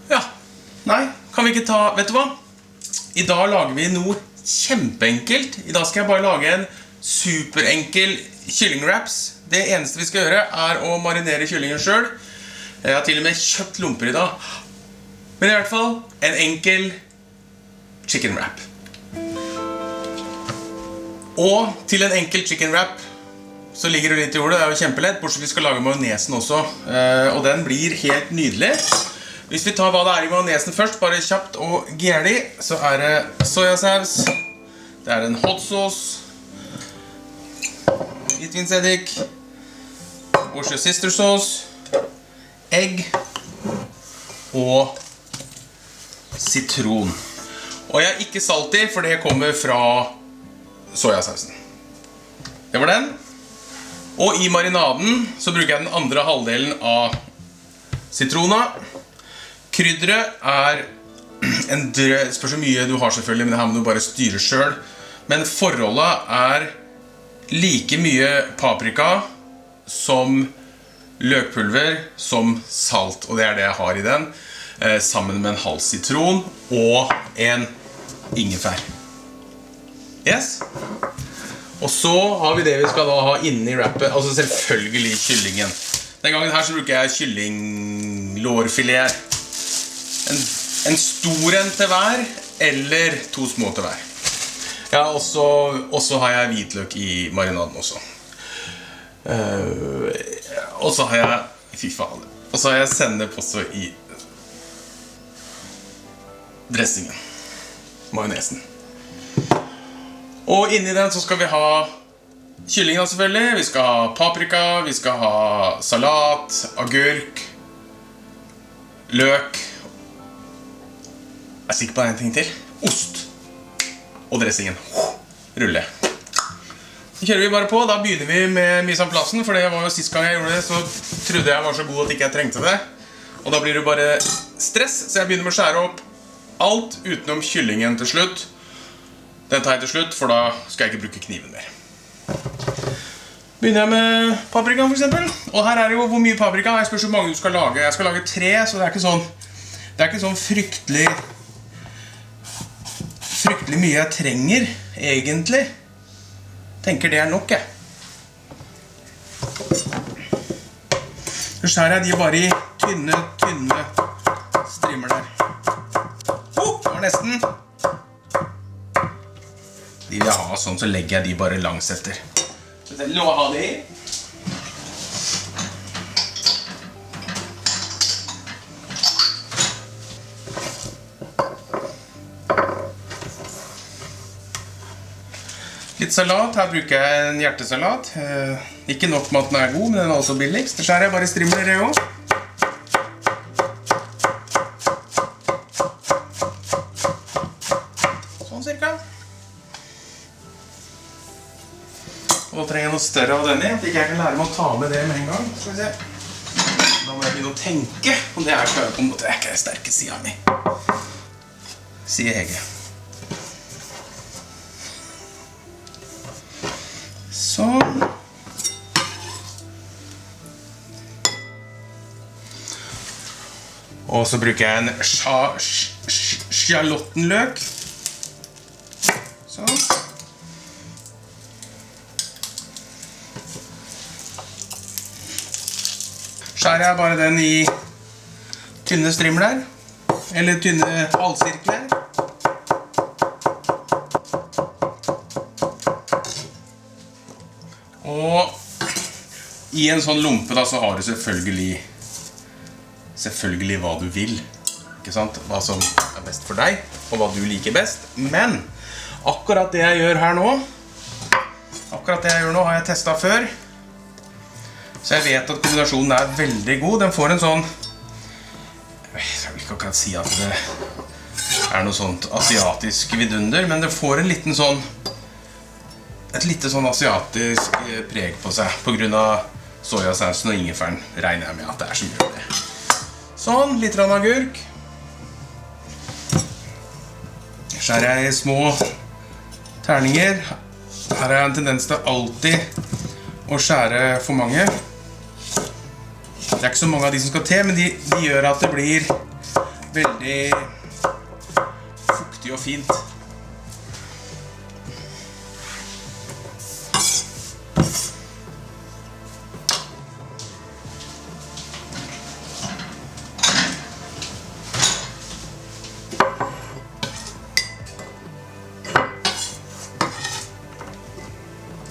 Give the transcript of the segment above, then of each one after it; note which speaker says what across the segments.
Speaker 1: Ja, nei, kan vi ikke ta, vet du hva? I dag lager vi noe kjempeenkelt. I dag skal jeg bare lage en superenkel kyllingwraps. Det eneste vi skal gjøre å marinere kyllingen selv. Jeg har til og med kjøpt lomper i dag. Men i hvert fall en enkel chicken wrap. Og til en enkel chicken wrap så ligger det litt i ordet. Det jo kjempelett, bortsett vi skal lage majonesen også. Og den blir helt nydelig. Hvis vi tar hva det i majonesen først, bare kjapt og gjerlig, så det sojasaus, det en hot sauce, hvitvinseddik, Worcestershire-sauce, egg og sitron. Og jeg ikke salt i, for det kommer fra sojasausen. Det var den. Og i marinaden så bruker jeg den andre halvdelen av sitrona. Krydderet en drøs, spørs så mye du har selvfølgelig, men det her må du bare styre selv. Men forholdet like mye paprika som løkpulver, som salt. Og det det jeg har i den, sammen med en halv sitron og en ingefær. Yes? Og så har vi det vi skal da ha inni wrappet, altså selvfølgelig kyllingen. Den gangen her så bruker jeg kyllinglårfilet. En stor en til hver, eller 2 små til hver. Ja, og så har jeg hvitløk i marinaden også. Og så har jeg, fy faen, og så har jeg sennep også i dressingen, majonesen. Og inni den så skal vi ha kyllingen selvfølgelig, vi skal ha paprika, vi skal ha salat, agurk, løk, jeg sikker på en ting til, ost og dressingen, rulle. Så kjører vi bare på, da begynner vi med mise en place, for det var jo sist gang jeg gjorde det, så trodde jeg var så god at ikke jeg trengte det. Og da blir det bare stress, så jeg begynner med å skjære opp alt utenom kyllingen til slutt. Den tar jeg til slutt, for da skal jeg ikke bruke kniven mer. Begynner jeg med paprika for eksempel. Og her det jo hvor mye paprika. Jeg spør så mange du skal lage. Jeg skal lage 3, så det ikke sånn fryktelig mye jeg trenger, egentlig. Tenker det nok, jeg. Så skjærer jeg de bare i tynne strimmer der. Det var nesten. De vil ha sånn, så legger jeg de bare langs etter. Så jeg lov å ha det i. Litt salat, her bruker jeg en hjertesalat. Ikke nok med at den god, men den også billigst. Det skjærer jeg bare i strimler det også. Sånn cirka. Og da trenger jeg noe større av denne, at ikke jeg kan lære meg å ta med det med en gang. Skal vi se. Da må jeg begynne å tenke, og det klart på en måte ikke den sterke siden min. Sier Hege. Sånn. Og så bruker jeg en sjalottenløk. Sånn. Skjærer jeg bare den i tynne strimler, eller tynne halvsirkler. Og i en sånn lompe da, så har du selvfølgelig hva du vil, ikke sant? Hva som best for deg, og hva du liker best. Men akkurat det jeg gjør her nå, har jeg testet før. Så jeg vet at kombinasjonen veldig god. Den får en sånn, jeg vil ikke akkurat si at det noe sånt asiatisk vidunder, men det får en liten sånn, et lite sånn asiatisk preg på seg, på grunn av sojasausen og ingefæren, regner jeg med at det som gjør det. Sånn, litt agurk. Skjærer jeg i små terninger. Her har jeg en tendens til alltid å skjære for mange. Det ikke så mange av de som skal til, men de gjør at det blir veldig fuktig og fint.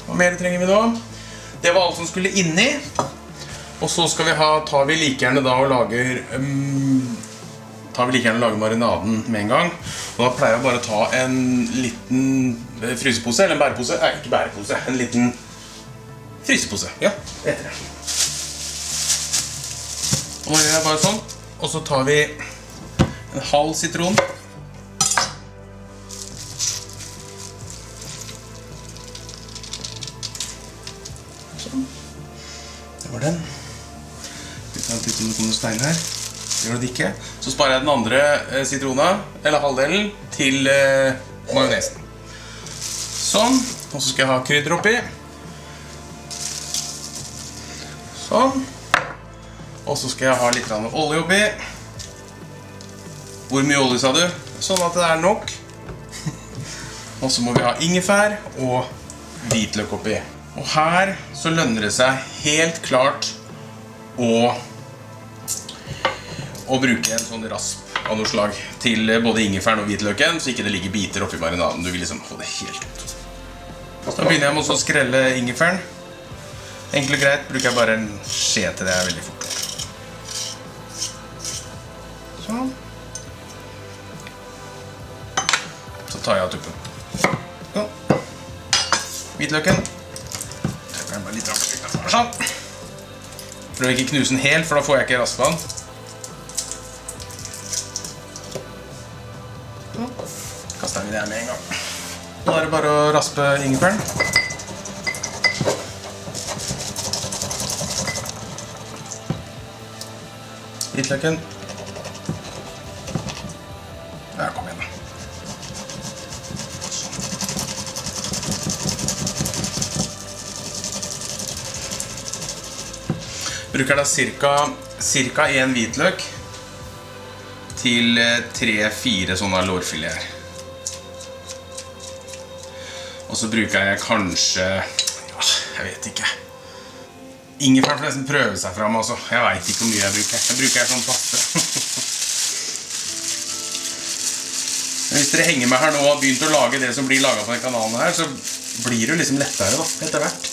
Speaker 1: Hva mer trenger vi nå? Det var alt som skulle inni. Og så skal vi tar vi like gjerne da og lager marinaden med en gang. Og da pleier jeg bare å ta en liten frysepose, eller en bærepose. Nei, ikke bærepose, en liten frysepose. Ja, etter det. Og nå gjør jeg bare sånn. Og så tar vi en halv sitron. Sånn. Det var den. Uten at det kommer noen stein her. Gjør det ikke. Så sparer jeg den andre sitrona, eller halvdelen, til majonesen. Sånn. Og så skal jeg ha krydder oppi. Sånn. Og så skal jeg ha litt olje oppi. Hvor mye olje sa du? Sånn at det er nok. Og så må vi ha ingefær og hvitløk oppi. Og her så lønner det seg helt klart å bruke en sånn rasp av noe slag til både ingefæren og hvitløken, så ikke det ligger biter oppi marinaden. Du vil liksom få det helt ut. Så da begynner jeg med å skrelle ingefæren. Enkelt og greit bruker jeg bare en skje til det er veldig fort. Sånn. Så tar jeg av tuppen. Sånn. Hvitløken. Tøkker den bare litt rakt. Sånn. Prøv ikke knuse den helt, for da får jeg ikke raspevann. Sånn. Kaster vi det her med en gang. Nå er det bare å raspe ingefæren. Hvitløken. Der kom igjen da. Bruker da cirka en hvitløk til 3-4 sånne lårfileter. Og så bruker jeg kanskje, jeg vet ikke. Ingefær får nesten prøve seg frem, altså. Jeg vet ikke hvor mye jeg bruker. Jeg bruker sånn passe. Men hvis dere henger med her nå og har begynt å lage det som blir laget på den kanalen her, så blir det jo liksom lettere da, etter hvert.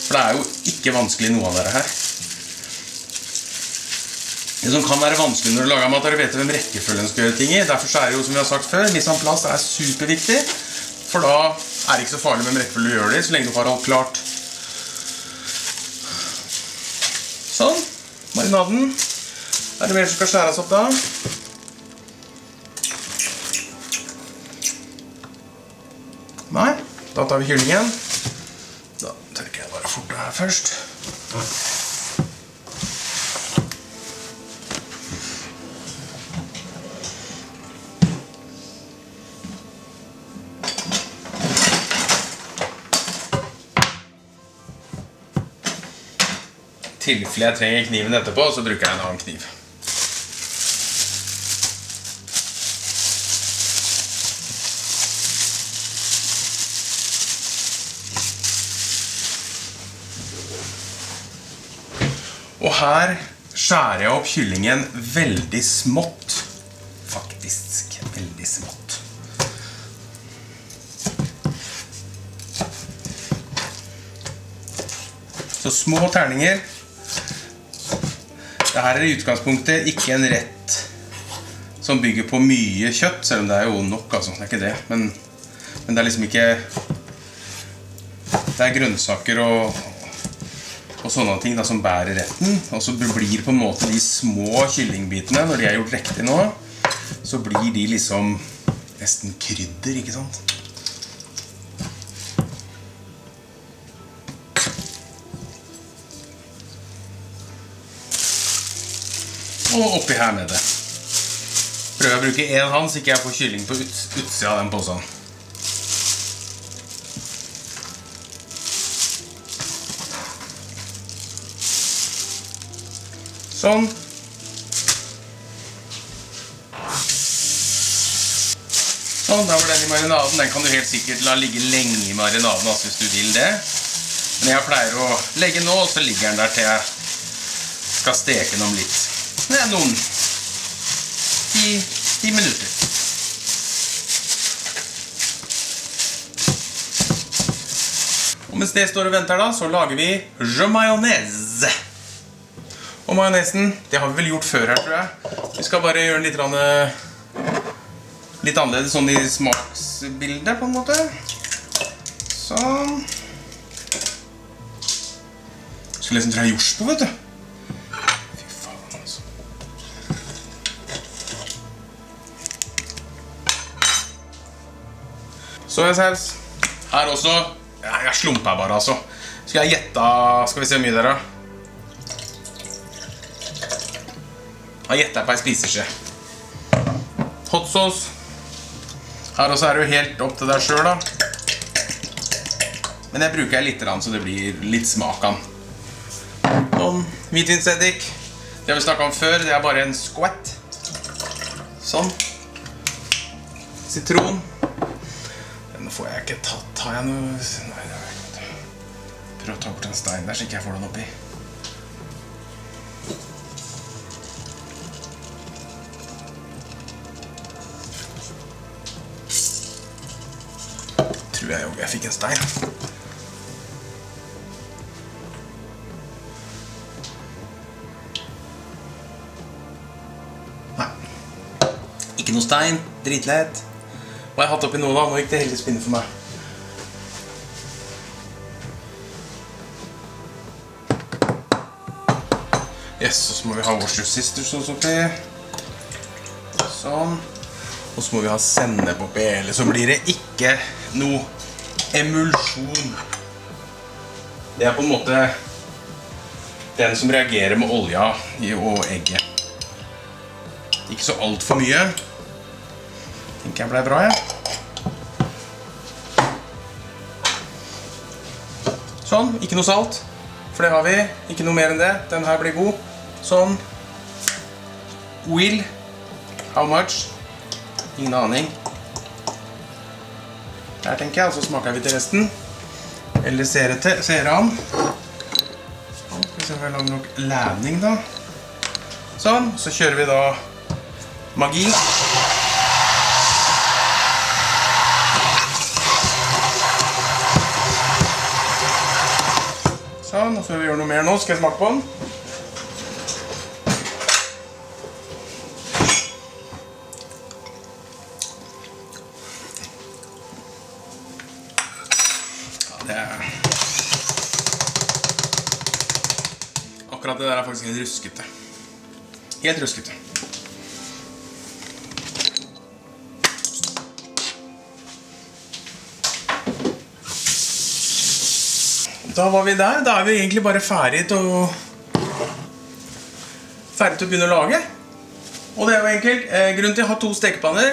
Speaker 1: For det er jo ikke vanskelig noe av dere her. Det som kan være vanskelig når du lager mat, er å vite hvem rekkefølgen skal gjøre ting i. Derfor er det jo, som vi har sagt før, mise en plass er superviktig. For da er det ikke så farlig hvem rekkefølge du gjør det i, så lenge du har alt klart. Sånn, marinaden. Er det mer som skal skjæres opp da? Nei, da tar vi kyllingen. Da tørker jeg bare fort det her først. I tilfelle jeg trenger kniven etterpå, så bruker jeg en annen kniv. Og her skjærer jeg opp kyllingen veldig smått. Faktisk veldig smått. Så små terninger. Dette er i utgangspunktet ikke en rett som bygger på mye kjøtt, selv om det er jo nok, altså, det er ikke det. Men det er liksom ikke... Det er grønnsaker og sånne ting da, som bærer retten. Og så blir på en måte de små kyllingbitene, når de er gjort riktig nå, så blir de liksom nesten krydder, ikke sant? Og oppi her med det. Prøver å bruke en hånd, så ikke jeg får kylling på utsida av den posen. Sånn. Sånn, da var den I marinaden. Den kan du helt sikkert la ligge lenge I marinaden, altså, hvis du vil det. Men jeg pleier å legge nå, og så ligger den der til jeg skal steke den om litt. Det noen 10 minutter. Og mens det står og venter da, så lager vi jus mayonnaise. Og mayonnaisen, det har vi vel gjort før her, tror jeg. Vi skal bare gjøre den litt annerledes, sånn I smaksbildet på en måte. Sånn. Skal liksom dra jors på, vet du. Fy faen, altså. Sojasaus. Her også. Ja, jeg slumper bare, altså. Skal jeg gjette, skal vi se hvor mye der da? Jeg gjetter på en spiseskje. Hot sauce. Her også det jo helt opp til deg selv da. Men jeg bruker litt så det blir litt smak av. Sånn, hvitvinseddik. Det har vi snakket om før, det bare en skvett. Sånn. Sitron. Denne får jeg ikke tatt. Har jeg noe? Nei, det har jeg ikke. Prøv å ta bort en stein der, så ikke jeg får den oppi. Tror jeg fikk en stein. Nei. Ikke noe stein, dritlett. Hva har jeg hatt oppi nå da? Nå gikk det heldigvis spinne for meg. Yes, og så må vi ha Worcester Sisters også oppi. Sånn. Og så må vi ha sennep oppi, eller så blir det ikke noe emulsjon. Det på en måte den som reagerer med olja og egget. Ikke så alt for mye. Tenker jeg ble bra, ja. Sånn, ikke noe salt. For det har vi. Ikke noe mer enn det. Den her blir god. Sånn. Will. How much? Ingen aning. Der tenker jeg, og så smaker vi til resten. Eller ser an. Sånn, skal vi se om vi lager nok læning da. Sånn, så kjører vi da magi. Sånn, og så vil vi gjøre noe mer nå. Skal jeg smake på den? Akkurat det der faktisk helt ruskete. Helt ruskete. Da var vi der. Da vi egentlig bare ferdig til å begynne å lage. Og det jo enkelt. Grunnen til å ha 2 stekepanner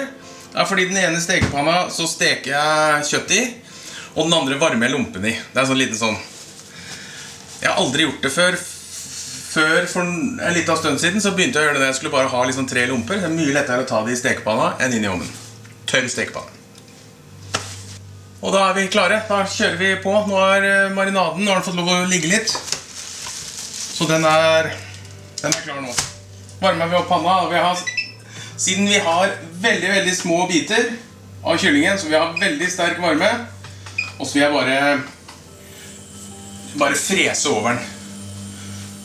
Speaker 1: fordi den ene stekepanna så steker jeg kjøtt I, og den andre varmer jeg lumpen I. Det sånn liten sånn. Jeg har aldri gjort det før. For en liten stund siden så begynte jeg å gjøre det. Jeg skulle bare ha liksom 3 lumper. Det mye lettere å ta det I stekepanna enn inn I ovnen. Tørr stekepanne. Og da vi klare. Da kjører vi på. Nå marinaden, nå har den fått lov å ligge litt. Så den klar nå. Varmer vi opp panna. Siden vi har veldig, veldig små biter av kyllingen, så vi har veldig sterk varme. Og så vil jeg bare frese over den.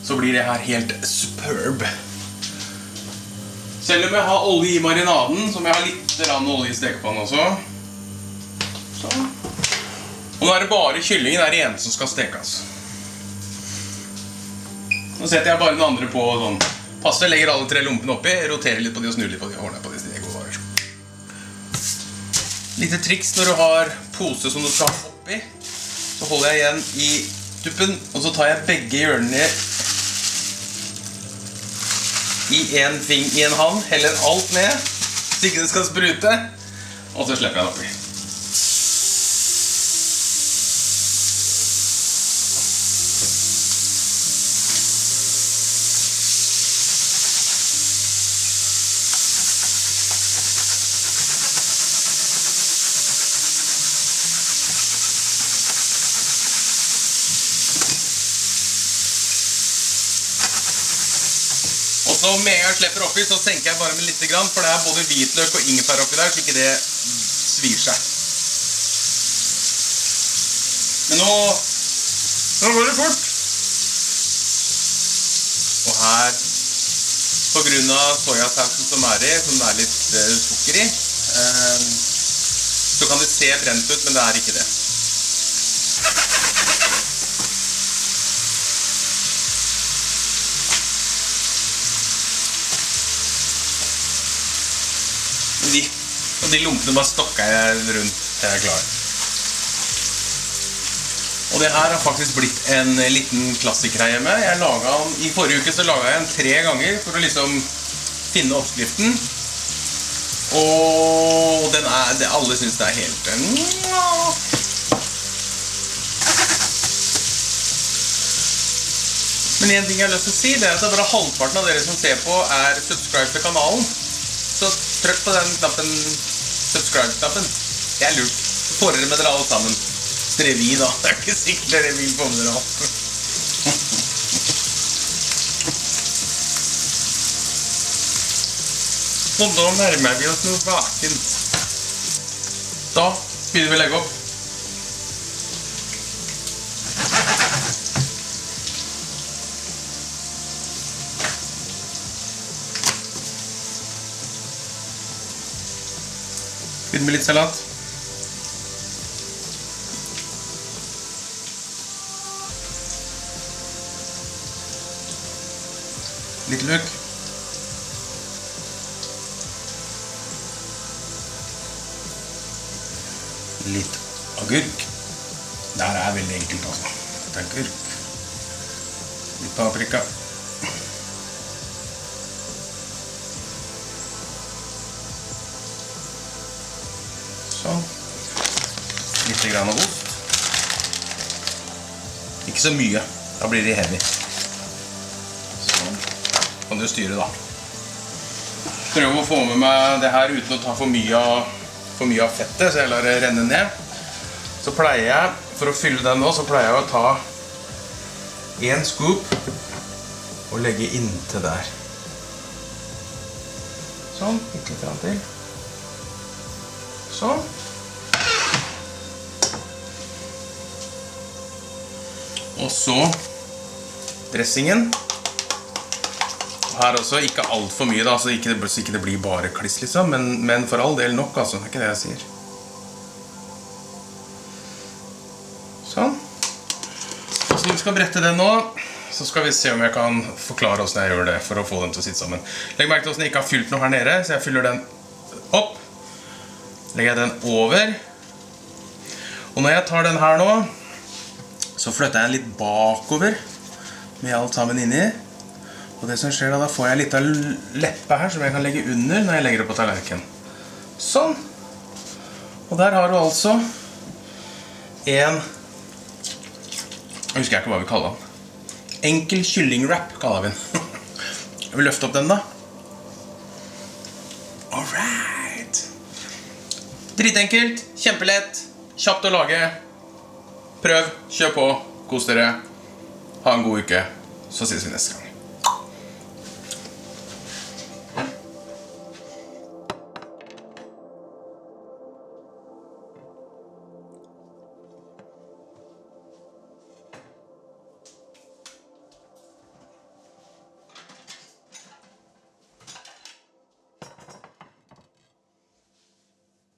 Speaker 1: Så blir det her helt superb. Selv om jeg har olje I marinaden, som jeg har litt olje I stekepannen også. Sånn. Og nå det bare kyllingen, det det ene som skal stekes. Nå setter jeg bare den andre på sånn. Passer, legger alle 3 lumpene oppi, roterer litt på de og snur litt på de og ordner på de stegene. Litt triks når du har pose som du skal ha oppi. Så holder jeg igjen I tuppen, og så tar jeg begge hjørnene I en hand, heller alt ned, så ikke det skal sprute, og så slipper jeg den oppi. så med en gang jeg slipper oppi, så senker jeg bare med litt grann, for det er både hvitløk og ingefær oppi der, så ikke det svir seg. Men nå går det fort. Og her, på grunn av sojasausen som er i, som det er litt sukker i, så kan det se brent ut, men det er ikke det. Og de lumpene bare stokket jeg rundt til jeg er klar. Og det her har faktisk blitt en liten klassiker her hjemme. I forrige uke så laget jeg den 3 ganger for å liksom finne oppskriften. Og alle synes det er helt... Men en ting jeg har lyst til å si, det er at bare halvparten av dere som ser på er subscribe til kanalen. Så trykk på den knappen, subscribe-knappen. Det er lurt. Så får dere med dere alle sammen. Dere vil da. Det er ikke sikkert dere vil få med dere alt. Og da nærmer vi oss noe vaken. Da begynner vi å legge opp. Begynner med litt salat. Litt løk. Litt agurk. Det her er veldig enkelt altså. Litt agurk. Litt paprika. Sånn. Litt grann av ost. Ikke så mye, da blir det heavy. Sånn. Kan du styre da. Prøv å få med meg det her uten å ta for mye av fettet, så jeg lar det renne ned. Så pleier jeg, for å fylle den nå, så pleier jeg å ta 1 scoop og legge inntil der. Sånn, litt grann til. Sånn. Og så dressingen. Her også, ikke alt for mye da, så ikke det blir bare kliss liksom, men for all del nok altså, det er ikke det jeg sier. Sånn. Og så når vi skal brette den nå, så skal vi se om jeg kan forklare hvordan jeg gjør det for å få den til å sitte sammen. Legg merke til hvordan jeg ikke har fylt noe her nede, så jeg fyller den opp. Legger jeg den over. Og når jeg tar den her nå, så flytter jeg den litt bakover med alt sammen inni. Og det som skjer da får jeg litt av leppe her som jeg kan legge under når jeg legger det på tallerken. Sånn. Og der har du altså en, jeg husker ikke hva vi kaller den. Enkel kyllingwrap kaller vi den. Jeg vil løfte opp den da. Alright. Dritenkelt, kjempelett, kjapt å lage. Prøv, kjør på, kos dere. Ha en god uke, så ses vi neste gang.